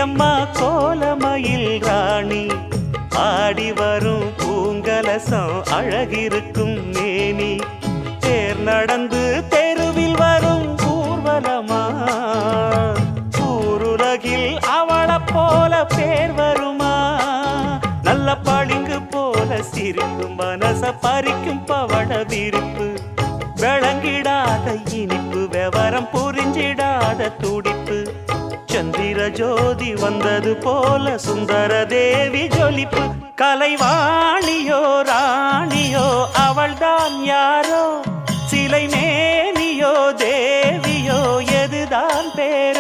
அம்மா கோலமயில் ராணி ஆடி வரும் பூங்கலசம் அழகிருக்கும் மேனி தேர் நடந்து தெருவில் வரும் ஊர்வலமா ஊருலகில் அவளை போல பேர் வருமா நல்ல பளிங்கு போல சிரிக்கும் மனச பறிக்கும் பவள விரிப்பு விளங்கிடாத இனிப்பு விவரம் புரிஞ்சிடாத துடிப்பு சந்திர ஜோதி வந்தது போல சுந்தர தேவி ஜொலிப்பு கலைவாணியோ ராணியோ அவள்தான் யாரோ சிலை மேனியோ தேவியோ எதுதான் பேர்